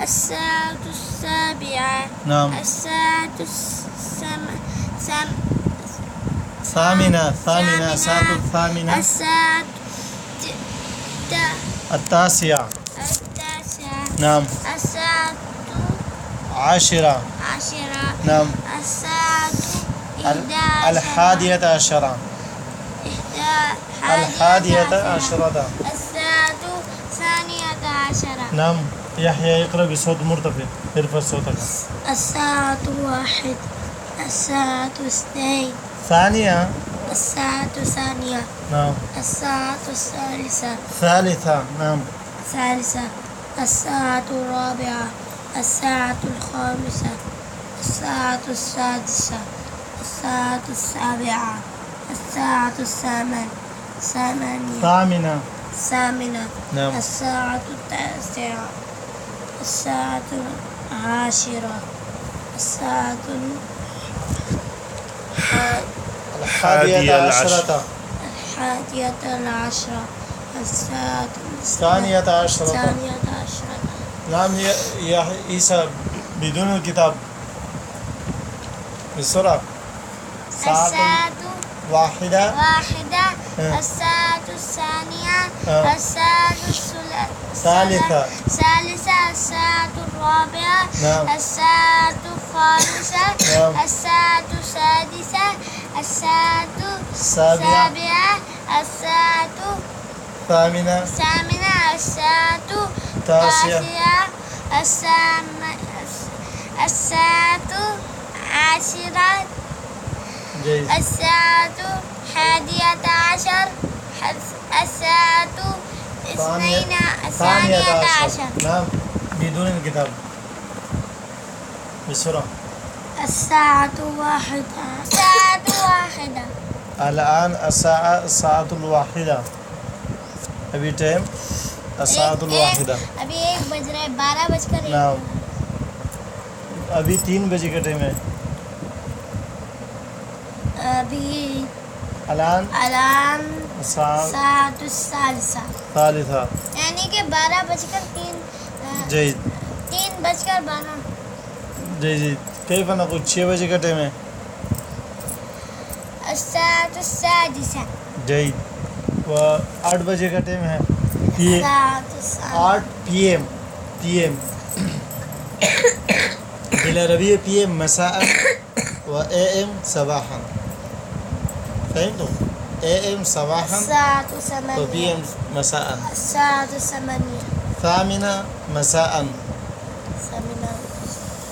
الساعة السابعة. نعم. الساعة ثامنة. الساعة الثامنة. الساعة التاسعة. التاسعة. نعم. الساعة عاشرة. نعم. الساعة الحادية عشرة. الحادية عشرة. الساعة الثانية عشرة. نعم. يحيى يقرأ بصوت مرتفع، ارفع صوتك. الساعة واحد. الساعة اثنين. ثانية. الساعة الثانية. نعم. الساعة الثالثة. ثالثة. نعم. ثالثة. الساعة الرابعة. الساعة الخامسة. الساعة السادسة. الساعة السابعة. الساعة ثامنة. نعم. الساعة التاسعة. الساعة العاشرة. الساعة الحادية عشرة. الحادية عشرة. الساعة الثانية عشرة. نعم. يا عيسى بدون الكتاب بسرعة. الساعة واحدة. الساعة الثانية. الساعة ثالثة. الساعة الرابعة. نعم. الساعة الخامسة. نعم. الساعة السادسة. الساعة السابعة. الساعة الثامنة. الساعة التاسعة. الساعة عاشرة. جيد. الساعة 11. الساعة ثانية عشر. نعم. بدون الكتاب بسرعة. الساعة واحدة. الآن الساعة الواحدة. ابھی ٹائم الساعة الواحدة. ابھی 1 بج رہا ہے. 12:01. نعم. ابھی 3 بجے کا ٹائم ہے. ابھی الآن الساعة الثالثة. ثالثة. یعنی کہ 12:03. جيد. 3:12. جيد. كيف نقول 6 بجے کا ٹائم ہے. الساعة السادسة. جيد. و 8 بجے کا ٹائم ہے. الساعة 8 PM. بالعربية PM مساء و AM صباحا. فهمتم؟ AM صباحا الساعة و 8. PM مساء. الساعة 8. ثامنة مساء.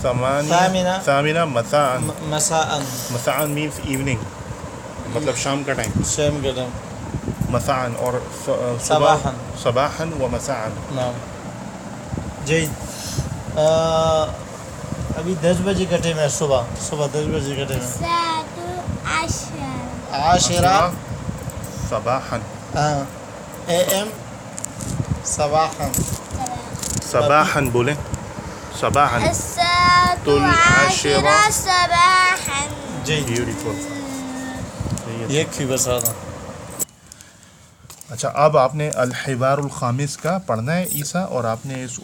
ثامنة مساء. مساء means evening, مطلب شام کا ٹائم. شام کا ٹائم. مساء اور صباحا و مساء. نعم. جيد. ابھی 10 بجے کا ٹائم ہے. صبح 10 بجے کا ٹائم ہے. الساعة 10. 10 صباحا. AM صباحا بولیں. صباحا. الساعة 10 صباحا. جيد. بیوٹیفل. يكفي بس هذا. اچھا اب آپ نے الحوار الخامس کا پڑھنا ہے عیسیٰ، اور آپ نے اس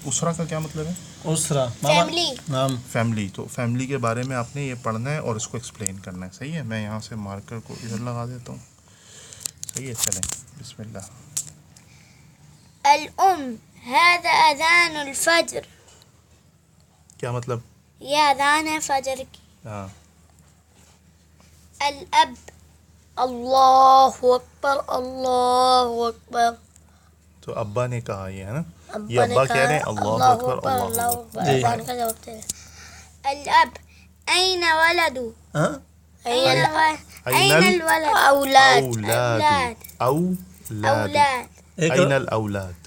اسرہ کا کیا مطلب ہے؟ اسرہ فیملی. نعم. فیملی. تو فیملی کے بارے میں آپ نے یہ پڑھنا ہے اور اس کو ایکسپلین کرنا ہے. صحیح ہے. میں یہاں سے مارکر کو ادھر لگا دیتا ہوں. صحیح ہے. چلیں بسم اللہ. الأم هذا أذان الفجر. کیا مطلب؟ یہ اذان ہے فجر کی. ہاں. الأب اللہ اکبر اللہ اکبر. تو ابا نے کہا یہ ہے نا. یہ ابا نے ابا کہا کہہ رہے ہیں اللہ اکبر اللہ اکبر. اذان کا جواب دے. الأب أين ولد. أين الولد. أولاد. أين الأولاد.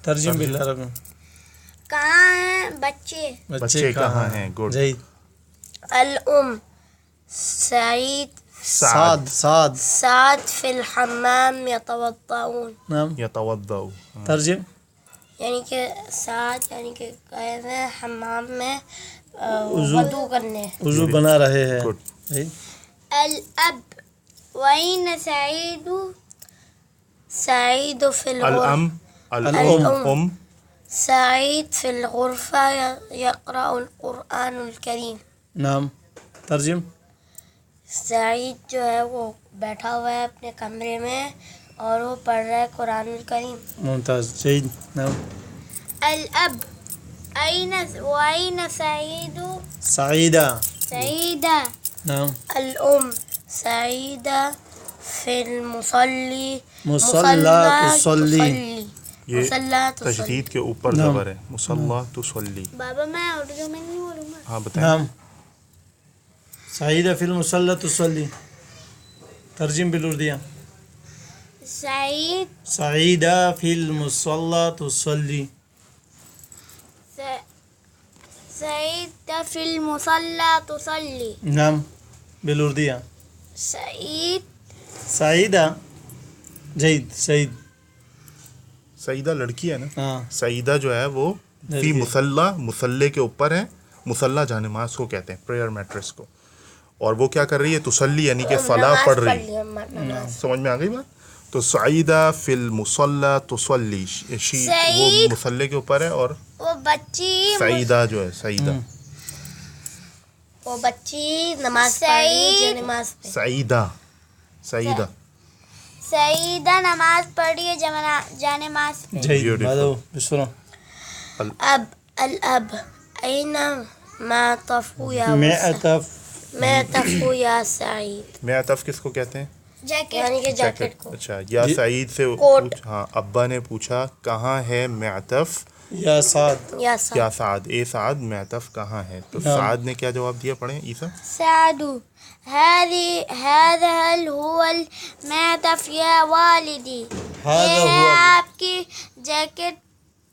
ترجم بالعربی. کہاں ہیں بچے. بچے کہاں ہیں. گڈ. جيد. الأم سعید سعد فی الحمام یتوضؤون. نعم. یتوضؤ. ترجم یعنی کہ سعد یعنی کہ گئے ہوئے حمام میں وضو کرنے. وضو بنا رہے ہیں. الاب وین سعید فی الغرفة. الام سعيد في الغرفة يقرأ القرآن الكريم. نعم ترجم. سعید جو ہے وہ بیٹھا ہوا ہے اپنے کمرے میں اور وہ پڑھ رہا ہے قرآن الکریم. ممتاز جيد. نعم. الأب وأين سعيد؟ سعيدة. سعيدة. نعم. الأم سعيدة في المصلي. مصلى تصلي. یہ مصلى تصلي. تشدید کے اوپر نعم. زبر ہے. مصلی تصلی. بابا میں اردو میں نہیں بولوں گا. ہاں بتائیں. نعم. سعيدة في المصلى تصلي. ترجم بالأردية. سعید سعيدة في المصلى تصلي. سعید في المصلى تصلي. نعم بالأردية. سعید سعيدة. جيد. سعيد. سعیدہ لڑکی ہے نا. ہاں. سعیدہ جو ہے وہ فی مصلی مصلی کے اوپر ہے. مصلی جہاں نماز کو کہتے ہیں, پریئر میٹرس کو. اور وہ کیا کر رہی ہے؟ تسلی یعنی کہ فلاح پڑھ رہی ہے. سمجھ میں آ گئی بات؟ تو سعیدہ فی المصلی تصلی, وہ مصلی کے اوپر ہے. اور وہ بچی سعیدہ جو ہے سعیدہ وہ بچی نماز پڑھ رہی ہے جو نماز پہ. سعیدہ سعیدہ سعیدہ نماز پڑھ رہی ہے جا نماز پہ. جيد. هذا بسرعة. الأب أين معطف يا معطف يا سعید. معطف کس کو کہتے ہیں؟ یعنی کہ جیکٹ کو. اچھا, یا سعید سے کوٹ. ہاں, ابا نے پوچھا کہاں ہے معطف يا سعد. یا یا سعد, اے سعد معطف کہاں ہے؟ تو سعد نے کیا جواب دیا؟ پڑھیں عیسیٰ. سعد هذا هل هو المعطف يا والدي. هذا یہ ہے هو. آپ کی جیکٹ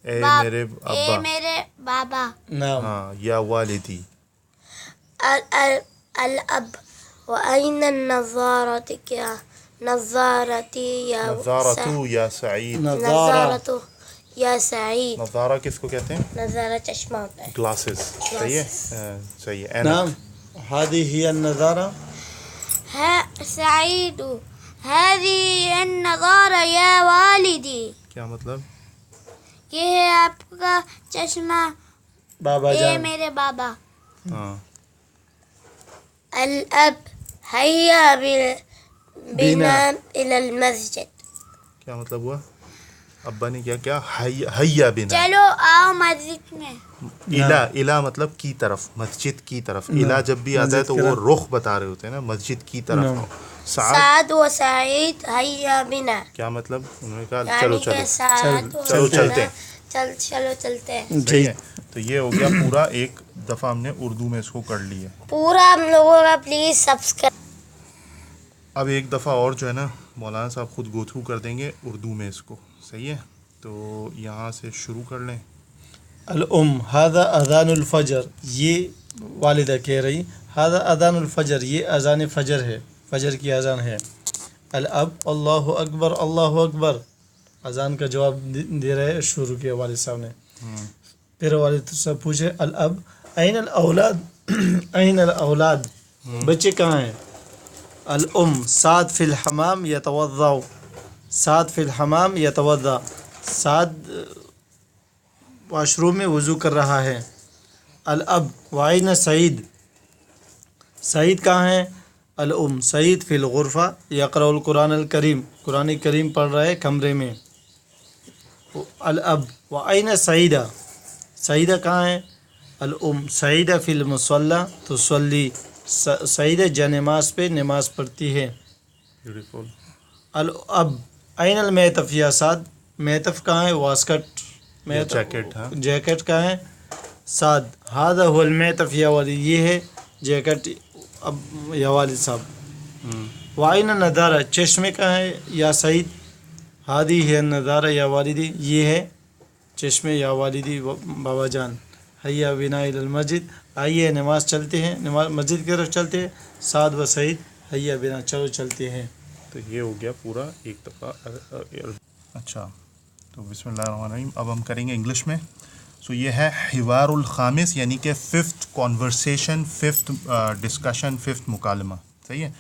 اے میرے اے ابا. میرے بابا. نعم. ہاں, یا والدی. الأب وأين النظارة کیا نظارتی یا نظارتو یا سعید. نظارتو یا سعید. نظارہ کس کو کہتے ہیں؟ نظارہ چشمہ ہوتا ہے. گلاسز. صحیح ہے, صحیح ہے. نعم. هذه هي النظارة. سعید هذه النظارة يا والدي. کیا مطلب؟ یہ ہے آپ کا چشمہ بابا اے جان. میرے بابا. ہاں. الأب هيا بنا إلى المسجد. کیا مطلب ہوا؟ ابا نے کیا کیا؟ حیا بنا. چلو آؤ مسجد میں. الا مطلب کی طرف, مسجد کی طرف. الا جب بھی آتا ہے تو وہ رخ بتا رہے ہوتے ہیں نا, مسجد کی طرف. سعد و سعید حیا بنا. کیا مطلب؟ انہوں نے کہا چلو چلو چلو چلتے ہیں. چلو چلتے ہیں. صحیح ہے. تو یہ ہو گیا پورا, ایک دفعہ ہم نے اردو میں اس کو کر لی ہے. پورا ہم لوگوں کا پلیز سبسکرائب. اب ایک دفعہ اور جو ہے نا مولانا صاحب خود گو تھرو کر دیں گے اردو میں اس کو. صحیح ہے, تو یہاں سے شروع کر لیں. الام هذا اذان الفجر. یہ والدہ کہہ رہی هذا اذان الفجر, یہ اذان فجر ہے, فجر کی اذان ہے. الاب اللہ اکبر اللہ اکبر, اذان کا جواب دے رہے شروع کیا والد صاحب نے. پھر والد صاحب پوچھے الاب این الاولاد این الاولاد, بچے کہاں ہیں؟ الام سعد فی الحمام یتوضا. سعد فی الحمام یتوضا, سعد واش روم میں وضو کر رہا ہے. الاب وعین سعید, سعید کہاں ہے؟ الام سعید فی الغرفہ یقرأ القرآن الکریم, قرآن کریم پڑھ رہا ہے کمرے میں. الاب وعین سعیدہ, سعیدہ کہاں ہے؟ الام سعیدہ فی المصلی تصلی, سعیدہ جا نماز پہ نماز پڑھتی ہے. بیوٹیفل. الاب این المعطف یا سعد, معطف کہاں ہے؟ واسکٹ جیکٹ. ہاں, جیکٹ کہاں ہے؟ سعد هذا هو المعطف یا والد, یہ ہے جیکٹ اب یا والد صاحب. وعین النظارہ, چشمے کہاں ہے یا سعید؟ ہادی ہے النظارہ یا والدی, یہ ہے چشمے یا والدی بابا جان. حیا بنا الی المسجد, آئیے نماز چلتے ہیں, نماز مسجد کی طرف چلتے ہیں. سعد و سعید حیا بنا, چلو چلتے ہیں. تو یہ ہو گیا پورا ایک دفعہ. اچھا, تو بسم اللہ الرحمن الرحیم. اب ہم کریں گے انگلش میں. سو یہ ہے حوار الخامس, یعنی کہ 5th conversation, 5th discussion, 5th مکالمہ. صحیح ہے.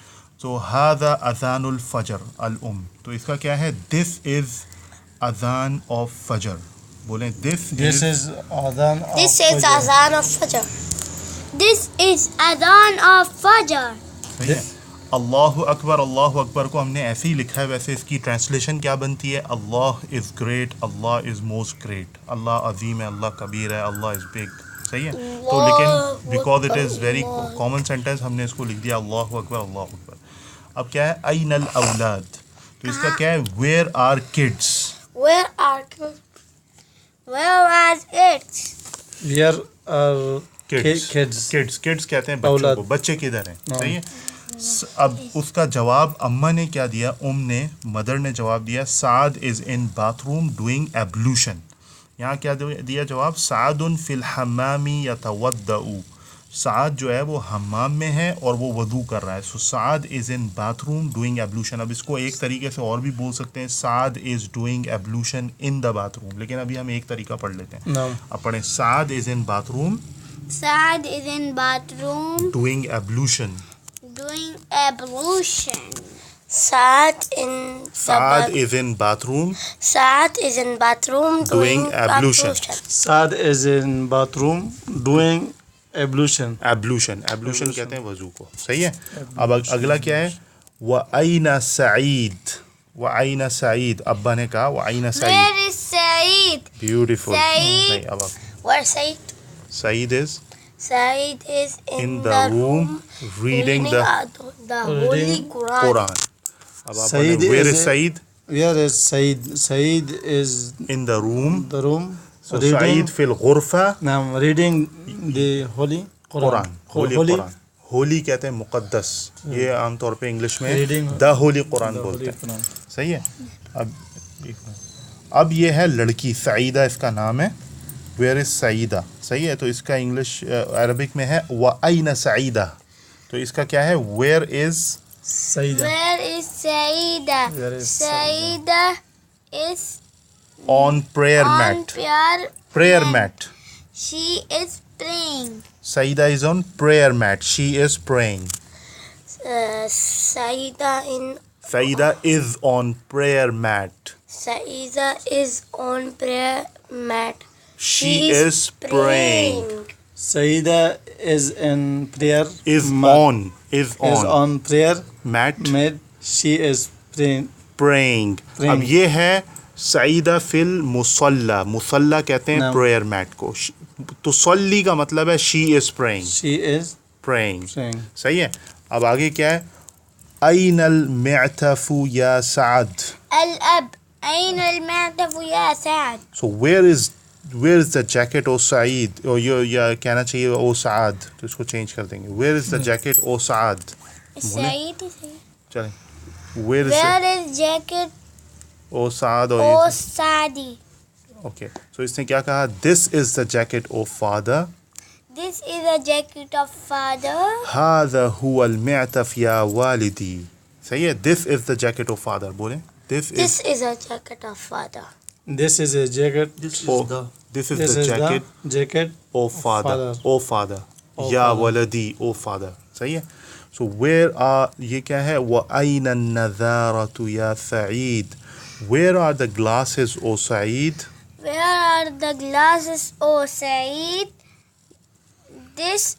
تو هذا اذان الفجر الام, تو اس کا کیا ہے؟ دس از اذان آف فجر, بولیں this This is adhan of This is Fajr. Azan of Fajr. This is Adhan of Fajr. صحیح ہے. اللہ اکبر کو ہم نے ایسے ہی لکھا ہے, ویسے اس کی ٹرانسلیشن کیا بنتی ہے؟ Allah is great, Allah is most great, Allah عظیم ہے, اللہ کبیر ہے, اللہ از بگ. صحیح ہے. تو لیکن because it is very common sentence ہم نے اس کو لکھ دیا اللہ اکبر اللہ اکبر. اب کیا ہے این الاولاد, تو اس کا کیا ہے where our kids. Where was it? Where are kids? Kids کہتے ہیں بچوں کو, بچے کدھر ہیں. صحیح ہے. اب اس کا جواب اماں نے کیا دیا, نے مدر نے جواب دیا سعد is in bath room doing ایبلوشن. یہاں کیا دیا جواب؟ سعد فی الحمام یتودع. سعد جو ہے وہ حمام میں ہے اور وہ وضو کر رہا ہے. سو سعد is in bath room doing ایبلوشن. اب اس کو ایک طریقے سے اور بھی بول سکتے ہیں, سعد is doing ایبلوشن in the bath room, لیکن ابھی ہم ایک طریقہ پڑھ لیتے ہیں. اب پڑھیں Saad is in bathroom Saad is in bathroom doing ablution. doing ablution. Saad is in bathroom doing ablution. Saad is in bathroom doing ablution. ایبلوشن کہتے ہیں وضو کو. صحیح ہے. اب اگلا کیا ہے؟ وَأَيْنَ سعید. وَأَيْنَ سعید, ابا نے کہا وَأَيْنَ سعید. Where is Saeed? Beautiful. Saeed. اب Where Said? Saeed is Said is in the room reading the Holy Quran. Quran. اب آپ Saeed where is is Saeed? Where is Saeed? Saeed is In the room. the room. So Saeed فی الغرفہ. Now reading the Holy Quran. Holi قرآن. ہولی کہتے ہیں مقدس, یہ عام طور پہ انگلش میں Reading دا ہولی قرآن بولتے ہیں. صحیح ہے. اب یہ ہے لڑکی, سعیدہ اس کا نام ہے. Where is Saeeda. صحیح ہے. تو اس کا انگلش عربک میں ہے وَأَيْنَ سعیدہ. تو اس کا کیا ہے where is Saeeda. Where is Saeeda? Where is Saeeda is on prayer on mat. prayer mat. She is praying. Saeeda is on prayer mat. She is praying. Saida is on prayer mat. Saida is on prayer mat. She is praying. Saeeda is in prayer. Is on prayer mat. She is praying. اب یہ ہے سعیدہ فی المصلی. مصلی کہتے ہیں prayer meat کو. تصلی کا مطلب ہے she is praying. She is praying. praying. صحیح ہے. اب آگے کیا ہے این المعطف یا سعد. الأب أين المعطف يا سعد؟ So where is the jacket o سعید, اور یہ کہنا چاہیے او سعد, تو اس کو چینج کر دیں گے. where is the jacket o Saad. Saeed is چلیں where is jacket O Saad O اور Saadi? اوکے. سو اس نے کیا کہا this is the jacket o father. This is a jacket of father. هذا هو المعطف يا والدي. صحیح ہے. this is the jacket of father. بولیں This is a jacket of father. This is a jacket. this is the jacket of father. Oh, یا father. ولدی او father. صحیح ہے. سو ویئر آر, یہ کیا ہے وَأَيْنَ النَّذَارَةُ یا Saeed. Where are the glasses O Saeed. Where are the glasses, O Saeed? These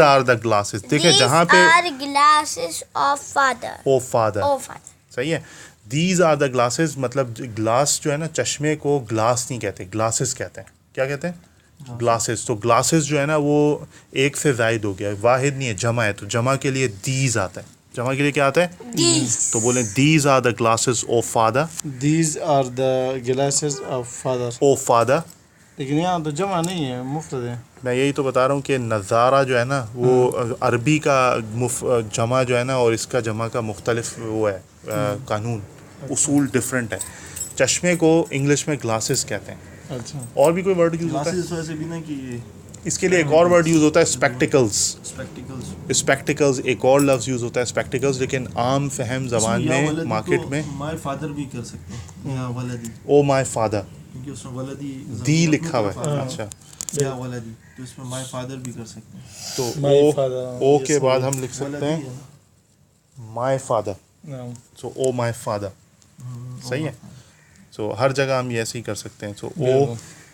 are the glasses. دیکھیں جہاں پہ These are glasses of father. Of father. O father. صحیح ہے. دیز آر دا گلاسز, مطلب گلاس جو ہے نا, چشمے کو گلاس نہیں کہتے, گلاسز کہتے ہیں. کیا کہتے ہیں؟ گلاسز. تو گلاسز جو ہے نا وہ ایک سے زائد ہو گیا, واحد نہیں ہے, جمع ہے. تو جمع کے لیے دیز آتا ہے. جمع کے لیے کیا آتا ہے؟ These. تو بولیں these are the glasses of father. These are the glasses of father. Of father. لیکن یہاں تو جمع نہیں ہے, مفرد ہے. میں یہی تو بتا رہا ہوں کہ نظارہ جو ہے نا وہ عربی کا جمع جو ہے نا اور اس کا جمع کا مختلف وہ ہے, قانون اصول ڈفرینٹ ہے. چشمے کو انگلش میں گلاسز کہتے ہیں. اچھا. اور بھی کوئی ورڈ یوز ہوتا ہے اس وجہ سے بھی نا کہ اس کے لیے؟ ایک اور ورڈ یوز ہوتا ہے اسپیکٹیکلز. اسپیکٹیکلز ایک اور لفظ یوز ہوتا ہے اسپیکٹیکلز, لیکن عام فہم زبان میں مارکیٹ میں مائی فادر بھی کر سکتے ہیں, یا ولدی, او مائی فادر, کیونکہ اس میں ولدی دی لکھا ہوا ہے. اچھا. یا ولدی, تو اس میں مائی فادر بھی کر سکتے ہیں. تو او کے بعد ہم لکھ سکتے ہیں my father. So O my father. صحیح ہے. سو ہر جگہ ہم یہ ایسے ہی کر سکتے ہیں. سو او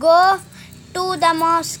go to the mosque.